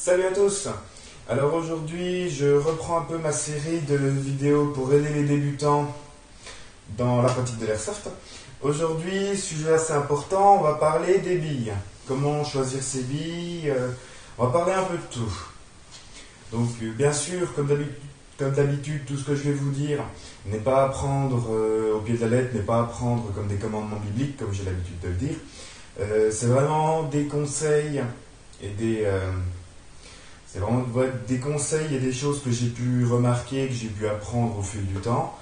Salut à tous. Alors aujourd'hui, je reprends un peu ma série de vidéos pour aider les débutants dans la pratique de l'airsoft. Aujourd'hui, sujet assez important, on va parler des billes. Comment choisir ses billes, on va parler un peu de tout. Donc bien sûr, comme d'habitude, tout ce que je vais vous dire n'est pas à prendre au pied de la lettre, n'est pas à prendre comme des commandements bibliques, comme j'ai l'habitude de le dire. C'est vraiment des conseils et c'est vraiment des conseils et des choses que j'ai pu remarquer, que j'ai pu apprendre au fil du temps.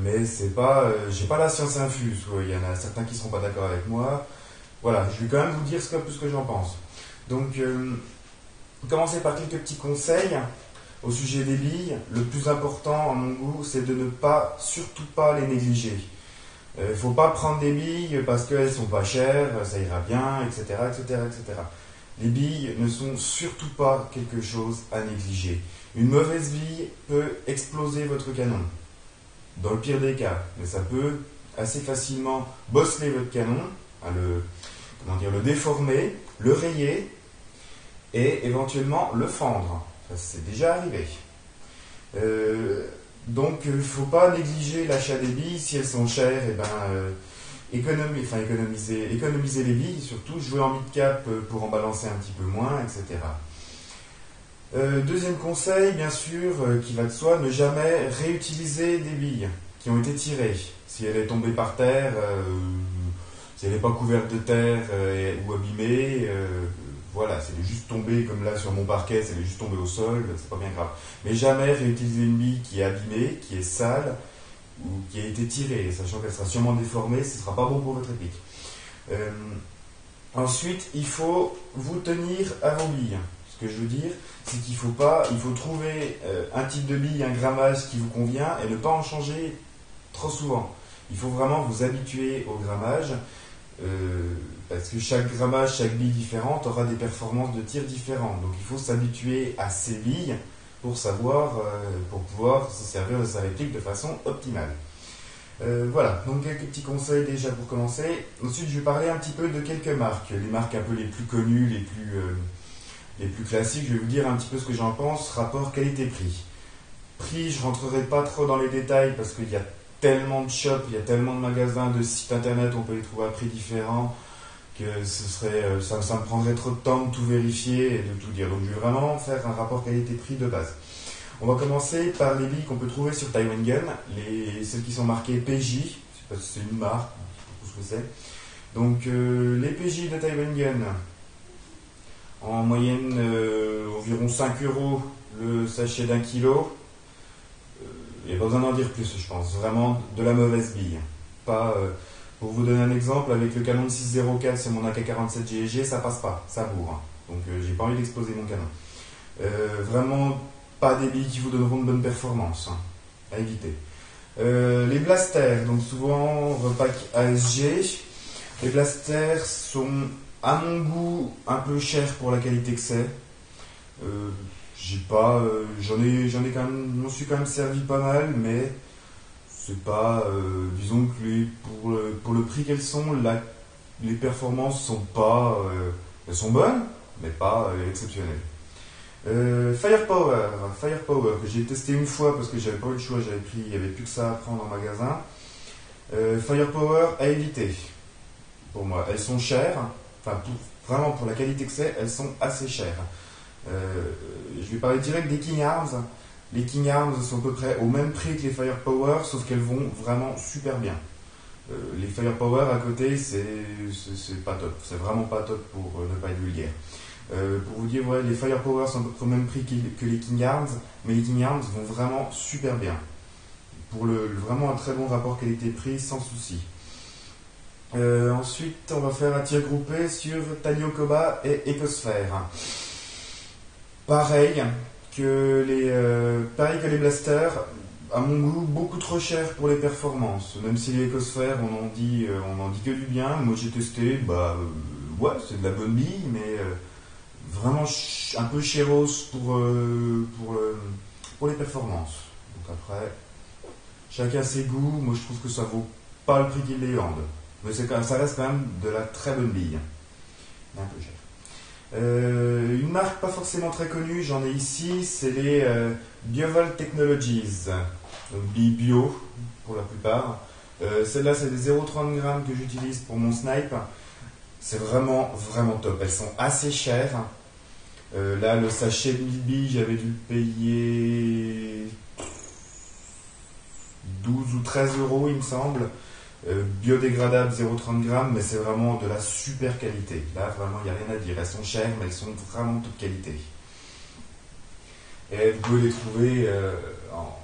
Mais c'est pas, j'ai pas la science infuse. Il y en a certains qui seront pas d'accord avec moi. Voilà, je vais quand même vous dire ce que j'en pense. Donc, commencer par quelques petits conseils au sujet des billes. Le plus important, à mon goût, c'est de ne pas, surtout pas les négliger. Il ne faut pas prendre des billes parce qu'elles sont pas chères, ça ira bien, etc., etc., etc. Les billes ne sont surtout pas quelque chose à négliger. Une mauvaise bille peut exploser votre canon, dans le pire des cas, mais ça peut assez facilement bosseler votre canon, le déformer, le rayer et éventuellement le fendre. Ça, c'est déjà arrivé. Donc il ne faut pas négliger l'achat des billes. Si elles sont chères, économiser les billes, surtout jouer en mid-cap pour en balancer un petit peu moins, etc. Deuxième conseil, bien sûr, qui va de soi, ne jamais réutiliser des billes qui ont été tirées. Si elle est tombée par terre, si elle n'est pas couverte de terre ou abîmée, voilà, si elle est juste tombée comme là sur mon parquet, si elle est juste tombée au sol, c'est pas bien grave. Mais jamais réutiliser une bille qui est abîmée, qui est sale, ou qui a été tirée, sachant qu'elle sera sûrement déformée, ce ne sera pas bon pour votre épique. Ensuite, il faut vous tenir à vos billes. Ce que je veux dire, c'est qu'il faut trouver un type de bille, un grammage qui vous convient et ne pas en changer trop souvent. Il faut vraiment vous habituer au grammage, parce que chaque grammage, chaque bille différente aura des performances de tir différentes. Donc il faut s'habituer à ces billes pour pouvoir se servir de sa réplique de façon optimale. Voilà, donc quelques petits conseils déjà pour commencer. Ensuite, je vais parler un petit peu de quelques marques, les marques un peu les plus connues, les plus classiques. Je vais vous dire un petit peu ce que j'en pense, rapport qualité-prix. Prix, je rentrerai pas trop dans les détails parce qu'il y a tellement de shops, il y a tellement de magasins, de sites internet, on peut les trouver à prix différents, que ça me prendrait trop de temps de tout vérifier et de tout dire. Donc je vais vraiment faire un rapport qualité-prix de base. On va commencer par les billes qu'on peut trouver sur Taiwan Gun, celles qui sont marquées PJ, je ne sais pas si c'est une marque, je sais pas ce que c'est. Donc les PJ de Taiwan Gun, en moyenne environ 5 € le sachet d'1 kilo. Il n'y a pas besoin d'en dire plus, je pense. Vraiment de la mauvaise bille. Pour vous donner un exemple, avec le canon de 604 sur mon AK-47 GSG, ça passe pas, ça bourre. Donc j'ai pas envie d'exploser mon canon. Vraiment pas des billes qui vous donneront de bonnes performances, à éviter. Les blasters, donc souvent repack ASG. Les blasters sont, à mon goût, un peu chers pour la qualité que c'est. Je m'en suis quand même servi pas mal, mais c'est pas, disons que pour le prix qu'elles sont, les performances sont pas, elles sont bonnes, mais pas exceptionnelles. Firepower, que j'ai testé une fois parce que j'avais pas eu le choix, il n'y avait plus que ça à prendre en magasin. Firepower à éviter. Pour moi, elles sont chères, vraiment pour la qualité que c'est, elles sont assez chères. Je vais parler direct des King Arms. Les King Arms sont à peu près au même prix que les Firepower, sauf qu'elles vont vraiment super bien. Les Firepower à côté, c'est pas top. C'est vraiment pas top pour ne pas être vulgaire. Pour vous dire, ouais, les Firepower sont à peu près au même prix que les King Arms, mais les King Arms vont vraiment super bien. Pour vraiment un très bon rapport qualité-prix, sans souci. Ensuite, on va faire un tir groupé sur Tanio Koba et Ecosphere. Pareil que les blasters, à mon goût, beaucoup trop cher pour les performances. Même si les Ecosphere, on en dit que du bien. Moi j'ai testé, ouais, c'est de la bonne bille, mais vraiment un peu chéros pour les performances. Donc après, chacun ses goûts. Moi je trouve que ça vaut pas le prix qu'il les vendent. Mais ça reste quand même de la très bonne bille. Mais un peu cher. Une marque pas forcément très connue, j'en ai ici, c'est les Bioval Technologies, donc bio pour la plupart. Celles-là, c'est des 0,30 g que j'utilise pour mon snipe. C'est vraiment, vraiment top. Elles sont assez chères. Là, le sachet de 1000 billes, j'avais dû le payer 12 ou 13 euros, il me semble. Biodégradable 0,30 g, mais c'est vraiment de la super qualité. Là, vraiment, il n'y a rien à dire. Elles sont chères, mais elles sont vraiment de toute qualité. Et vous pouvez les trouver en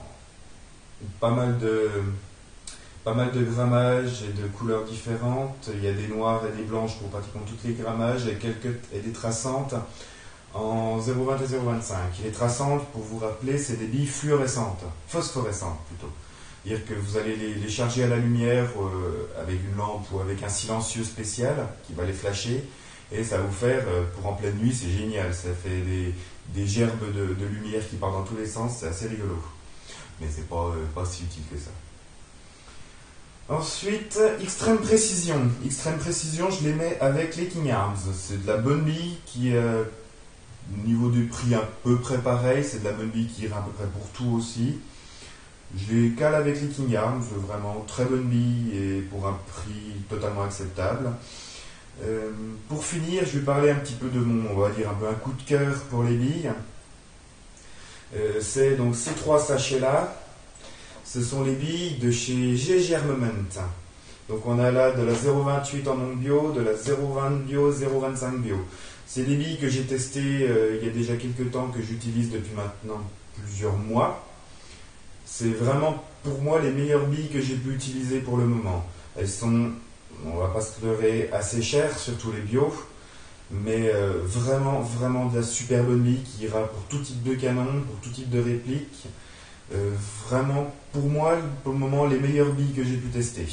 pas mal de grammages et de couleurs différentes. Il y a des noires et des blanches pour pratiquement tous les grammages et des traçantes en 0,20 et 0,25. Les traçantes, pour vous rappeler, c'est des billes phosphorescentes plutôt. C'est-à-dire que vous allez les charger à la lumière avec une lampe ou avec un silencieux spécial qui va les flasher, et ça va vous faire, pour en pleine nuit, c'est génial. Ça fait des gerbes de lumière qui partent dans tous les sens, c'est assez rigolo. Mais c'est pas si utile que ça. Ensuite, extrême précision. Extrême précision, je les mets avec les King Arms. C'est de la bonne bille qui est au niveau du prix à peu près pareil. C'est de la bonne bille qui ira à peu près pour tout aussi. Je les cale avec les King Arms, vraiment très bonne bille et pour un prix totalement acceptable. Pour finir, je vais parler un petit peu de on va dire un peu un coup de cœur pour les billes. C'est donc ces trois sachets-là. Ce sont les billes de chez GG Armament. Donc on a là de la 0,28 en non bio, de la 0,20 bio, 0,25 bio. C'est des billes que j'ai testées il y a déjà quelques temps, que j'utilise depuis maintenant plusieurs mois. C'est vraiment pour moi les meilleures billes que j'ai pu utiliser pour le moment. Elles sont, on va pas se leurrer, assez chères, surtout les bio, mais vraiment, vraiment de la super bonne bille qui ira pour tout type de canon, pour tout type de réplique. Vraiment, pour moi, pour le moment, les meilleures billes que j'ai pu tester.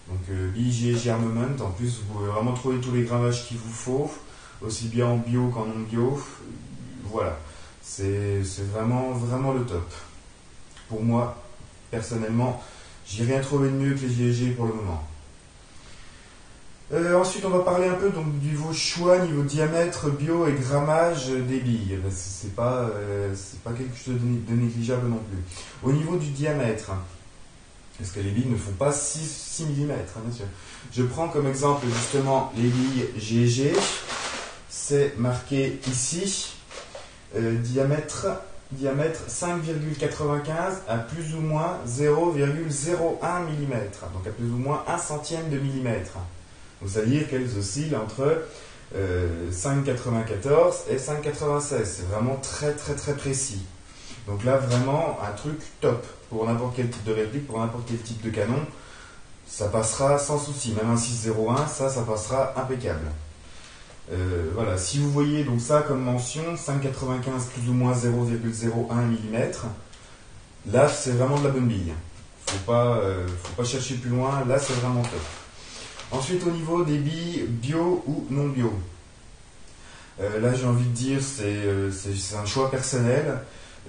Donc, billes GG Armament. En plus, vous pouvez vraiment trouver tous les grammages qu'il vous faut, aussi bien en bio qu'en non bio. Voilà, c'est vraiment, vraiment le top. Pour moi, personnellement, j'ai rien trouvé de mieux que les GG pour le moment. Ensuite, on va parler un peu donc, du niveau choix, niveau diamètre, bio et grammage des billes. C'est pas quelque chose de négligeable non plus. Au niveau du diamètre, parce que les billes ne font pas 6 mm, hein, bien sûr. Je prends comme exemple justement les billes GG. C'est marqué ici, diamètre 5,95 à plus ou moins 0,01 mm. Donc à plus ou moins 1 centième de millimètre. Donc, ça veut dire qu'elles oscillent entre 5,94 et 5,96. C'est vraiment très très très précis. Donc là, vraiment un truc top pour n'importe quel type de réplique, pour n'importe quel type de canon. Ça passera sans souci. Même un 6,01, ça passera impeccable. Voilà, si vous voyez donc ça comme mention, 5,95 plus ou moins 0,01 mm, là c'est vraiment de la bonne bille. Faut pas chercher plus loin, là c'est vraiment top. Ensuite, au niveau des billes bio ou non bio, là j'ai envie de dire c'est un choix personnel.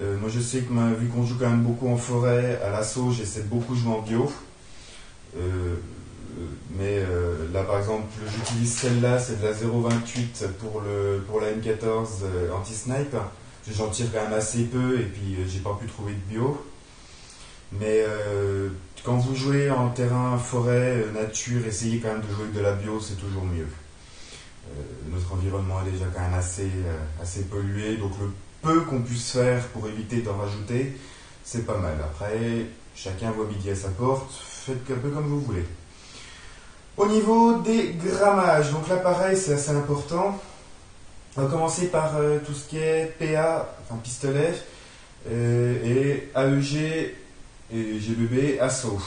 Moi je sais que vu qu'on joue quand même beaucoup en forêt, à l'assaut, j'essaie de beaucoup jouer en bio. Mais là par exemple, j'utilise celle-là, c'est de la 0,28 pour la M14 anti-snipe. J'en tire quand même assez peu et puis j'ai pas pu trouver de bio. Mais quand vous jouez en terrain, forêt, nature, essayez quand même de jouer avec de la bio, c'est toujours mieux. Notre environnement est déjà quand même assez pollué, donc le peu qu'on puisse faire pour éviter d'en rajouter, c'est pas mal. Après, chacun voit midi à sa porte, faites un peu comme vous voulez. Au niveau des grammages, donc là pareil, c'est assez important. On va commencer par tout ce qui est PA, enfin pistolet, et AEG et GBB assaut.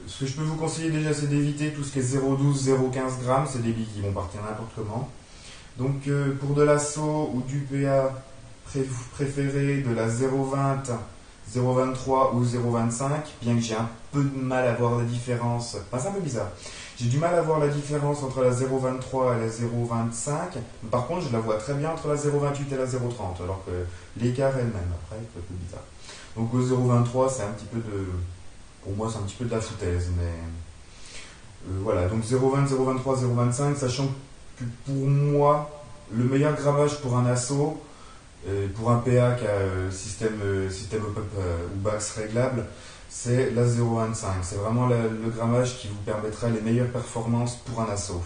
Ce que je peux vous conseiller déjà, c'est d'éviter tout ce qui est 0,12, 0,15 grammes, c'est des billes qui vont partir n'importe comment. Donc pour de l'assaut ou du PA, préférez de la 0,20, 0,23 ou 0,25, bien que j'ai un peu de mal à voir la différence. Enfin, c'est un peu bizarre. J'ai du mal à voir la différence entre la 0,23 et la 0,25. Par contre, je la vois très bien entre la 0,28 et la 0,30, alors que l'écart est le même. Après, c'est un peu bizarre. Donc au 0,23, c'est un petit peu pour moi, c'est un petit peu de la foutaise, mais voilà. Donc 0,20, 0,23, 0,25, sachant pour moi, le meilleur grammage pour un assaut, pour un PA qui a système up ou BAX réglable, c'est la 0.25. C'est vraiment le grammage qui vous permettra les meilleures performances pour un assaut.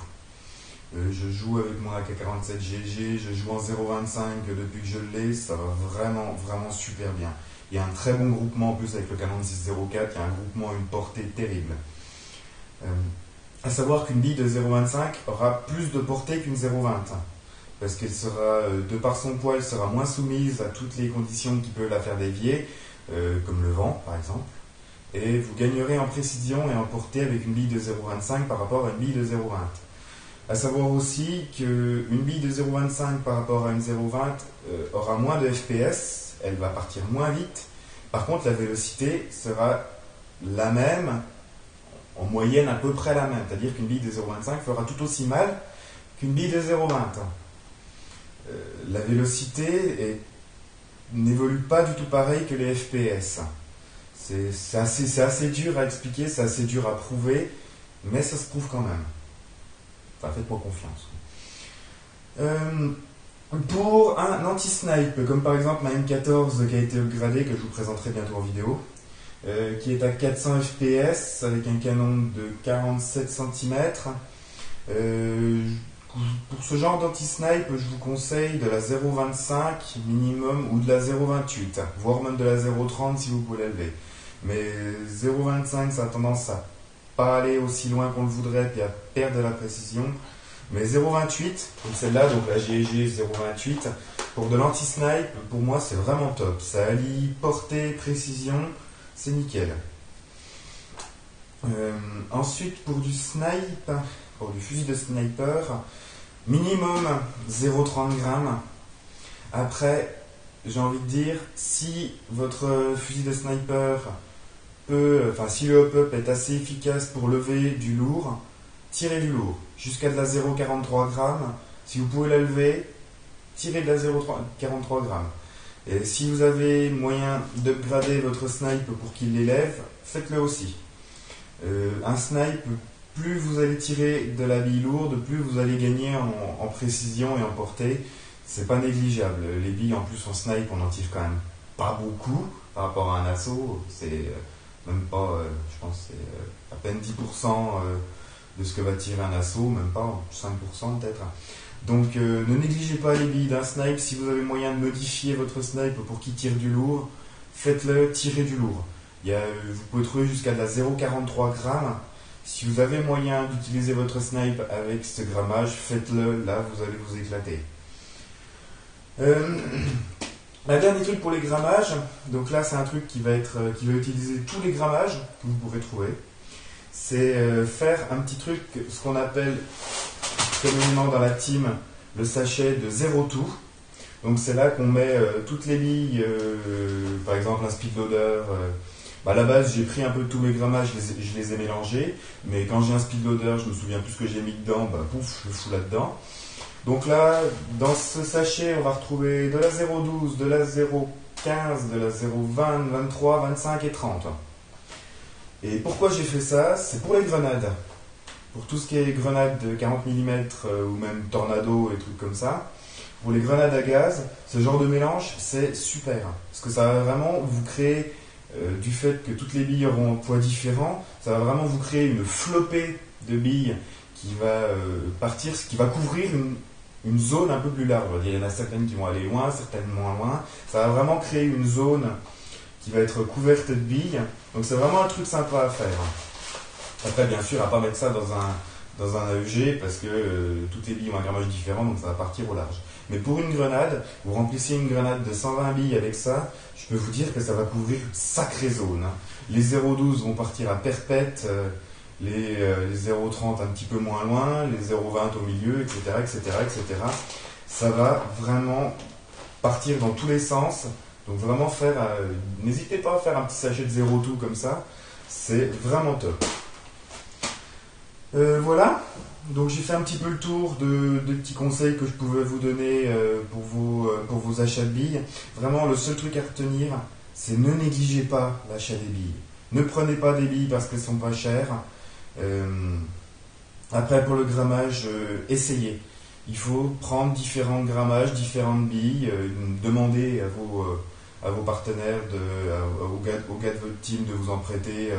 Je joue avec mon AK-47 GG, je joue en 0.25 depuis que je l'ai, ça va vraiment, vraiment super bien. Il y a un très bon groupement en plus avec le canon 604, il y a un groupement, une portée terrible. À savoir qu'une bille de 0.25 aura plus de portée qu'une 0.20, parce qu'elle sera, de par son poids, elle sera moins soumise à toutes les conditions qui peuvent la faire dévier, comme le vent par exemple, et vous gagnerez en précision et en portée avec une bille de 0.25 par rapport à une bille de 0.20. À savoir aussi qu'une bille de 0.25 par rapport à une 0.20 aura moins de FPS, elle va partir moins vite. Par contre, la vélocité sera la même, en moyenne à peu près la même. C'est-à-dire qu'une bille de 0.25 fera tout aussi mal qu'une bille de 0.20. La vélocité n'évolue pas du tout pareil que les FPS. C'est assez dur à expliquer, c'est assez dur à prouver, mais ça se prouve quand même. Enfin, faites-moi confiance. Pour un anti-snipe, comme par exemple ma M14 qui a été upgradée, que je vous présenterai bientôt en vidéo, qui est à 400 fps avec un canon de 47 cm. Pour ce genre d'anti-snipe, je vous conseille de la 0.25 minimum ou de la 0.28, voire même de la 0.30 si vous pouvez l'élever. Mais 0.25, ça a tendance à pas aller aussi loin qu'on le voudrait et à perdre de la précision. Mais 0.28, comme celle-là, donc la GG 0.28, pour de l'anti-snipe, pour moi c'est vraiment top. Ça allie portée, précision, c'est nickel. Ensuite, pour du snipe, pour du fusil de sniper, minimum 0,30 g. Après, j'ai envie de dire, si votre fusil de sniper si le hop-up est assez efficace pour lever du lourd, tirez du lourd, jusqu'à de la 0,43 g. Si vous pouvez la lever, tirez de la 0,43 g. Et si vous avez moyen d'upgrader votre snipe pour qu'il l'élève, faites-le aussi. Un snipe, plus vous allez tirer de la bille lourde, plus vous allez gagner en précision et en portée. C'est pas négligeable. Les billes en plus en snipe, on en tire quand même pas beaucoup par rapport à un assaut. C'est même pas, je pense, c'est à peine 10% de ce que va tirer un assaut, même pas 5% peut-être. Donc ne négligez pas les billes d'un snipe. Si vous avez moyen de modifier votre snipe pour qu'il tire du lourd, faites-le, tirez du lourd. Vous pouvez trouver jusqu'à de la 0,43 g. Si vous avez moyen d'utiliser votre snipe avec ce grammage, faites-le, là vous allez vous éclater. Un dernier truc pour les grammages, donc là c'est un truc qui va utiliser tous les grammages que vous pourrez trouver. C'est faire un petit truc, ce qu'on appelle communément dans la team le sachet de 0 tout. Donc c'est là qu'on met toutes les billes, par exemple un speedloader. À la base j'ai pris un peu tous les grammages, je les ai mélangés, mais quand j'ai un speedloader, je me souviens plus ce que j'ai mis dedans, pouf, je le fous là-dedans. Donc là, dans ce sachet, on va retrouver de la 0,12, de la 0,15, de la 0,20, 23, 25 et 30. Et pourquoi j'ai fait ça? C'est pour les grenades. Pour tout ce qui est grenades de 40 mm ou même tornado et trucs comme ça. Pour les grenades à gaz, ce genre de mélange, c'est super. Parce que ça va vraiment vous créer, du fait que toutes les billes auront un poids différent, ça va vraiment vous créer une flopée de billes qui va partir, ce qui va couvrir une zone un peu plus large. Il y en a certaines qui vont aller loin, certaines moins loin. Ça va vraiment créer une zone qui va être couverte de billes. Donc c'est vraiment un truc sympa à faire. Après, bien sûr, à ne pas mettre ça dans un AEG parce que toutes les billes ont un grammage différent, donc ça va partir au large. Mais pour une grenade, vous remplissez une grenade de 120 billes avec ça, je peux vous dire que ça va couvrir une sacrée zone. Les 0,12 vont partir à perpète, les 0,30 un petit peu moins loin, les 0,20 au milieu, etc., etc., etc. Ça va vraiment partir dans tous les sens. Donc vraiment n'hésitez pas à faire un petit sachet de 0 tout comme ça, c'est vraiment top. Voilà, donc j'ai fait un petit peu le tour de petits conseils que je pouvais vous donner pour vos achats de billes. Vraiment, le seul truc à retenir, c'est ne négligez pas l'achat des billes. Ne prenez pas des billes parce qu'elles sont pas chères. Après, pour le grammage, essayez. Il faut prendre différents grammages, différentes billes, demander à vos partenaires, aux gars de votre team de vous en prêter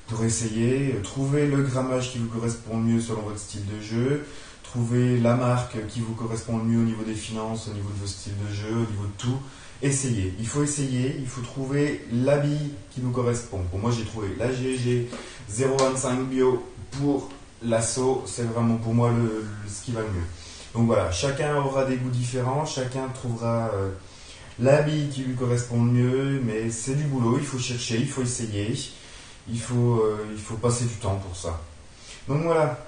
pour essayer, trouver le grammage qui vous correspond le mieux selon votre style de jeu, trouver la marque qui vous correspond le mieux au niveau des finances, au niveau de vos styles de jeu, au niveau de tout. Essayez, il faut trouver la bille qui nous correspond. Pour moi, j'ai trouvé la GG 0,25 bio pour l'assaut, c'est vraiment pour moi ce qui va le mieux. Donc voilà, chacun aura des goûts différents, chacun trouvera la bille qui lui correspond le mieux, mais c'est du boulot, il faut chercher, il faut essayer, il faut passer du temps pour ça. Donc voilà,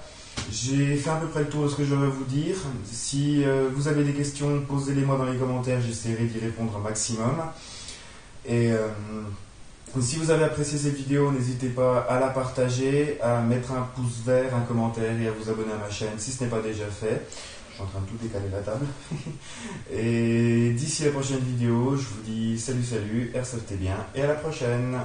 j'ai fait à peu près le tour de ce que j'aurais à vous dire. Si vous avez des questions, posez-les-moi dans les commentaires, j'essaierai d'y répondre un maximum. Et si vous avez apprécié cette vidéo, n'hésitez pas à la partager, à mettre un pouce vert, un commentaire et à vous abonner à ma chaîne si ce n'est pas déjà fait. Je suis en train de tout décaler la table. Et d'ici la prochaine vidéo, je vous dis salut, airsoftez bien et à la prochaine.